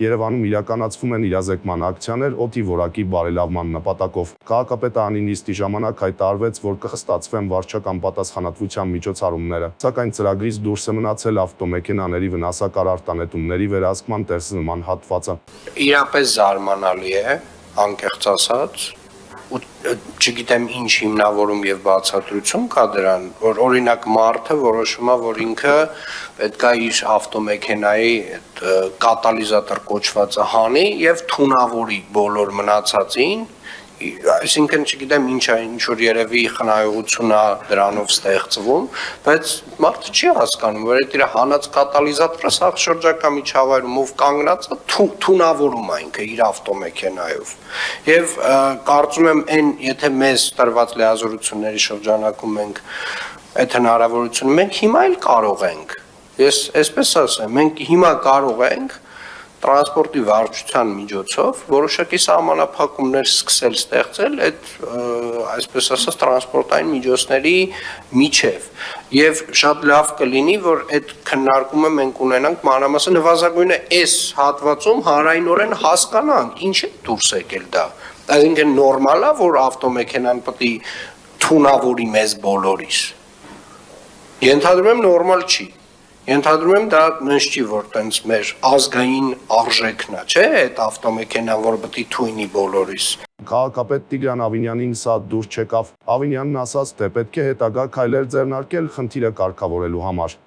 Երևանում իրականացվում են իրազեկման ակցիաներ օդի որակի բարելավման նպատակով։ Քաղաքապետարանի նիստի ժամանակ հայտարարվեց, որ կխստացվեն վարչական պատասխանատվության միջոցառումները, սակայն ծրագրից դուրս է մնացել ավտոմեքենաների վնասակար արտանետումների վերահսկման տեսզնման հատվածը։ Իրապես զարմանալի է, անկեղծ ասած, ու չգիտեմ ինչ հիմնավորում եւ բացատրություն կա դրան, որ օրինակ մարդը որոշում է, որ ինքը պետք է իր ավտոմեքենայի կատալիզատոր կոչվածը հանի եւ թունավորի բոլոր մնացածին, այսինքն չգիտեմ ինչ որ երևի խնայողություն է դրանով ստեղծվում, բայց մարդը չի հասկանում, որ այդ իր հանած կատալիզատորը սաղ շրջակա միջավայրում ով կանգնած է թունավորում է ինքը իր ավտոմեքենայով։ Եվ կարծում եմ եթե մեզ տրված լիազորությունների շրջանակում մենք այդ հնարավորությունը մենք հիմա էլ կարող ենք։ Ես այսպես ասեմ, մենք հիմա կարող ենք տրանսպորտի վարչության միջոցով որոշակի սահմանափակումներ սկսել ստեղծել այդ այսպես ասած տրանսպորտային միջոցների միջև եւ շատ լավ կլինի որ այդ քննարկումը մենք ունենանք մանրամասն նվազագույնը այս հատվածում հանրայնորեն հասկանանք ինչ է դուրս եկել դա այսինքն նորմալ է որ ավտոմեքենան պետք է թունավորի մեզ բոլորիս ենթադրում եմ նորմալ չի Ենթադրում եմ դա նույնիսկ չի որ տենց մեր ազգային արժեքն է, չէ՞, այդ ավտոմեքենան, որ պետք է թույնի բոլորիս։ Քաղաքապետ Տիգրան Ավինյանին սա դուր չեկավ։ Ավինյանն ասաց, թե պետք է հետագա քայլեր ձեռնարկել խնդիրը կարգավորելու համար։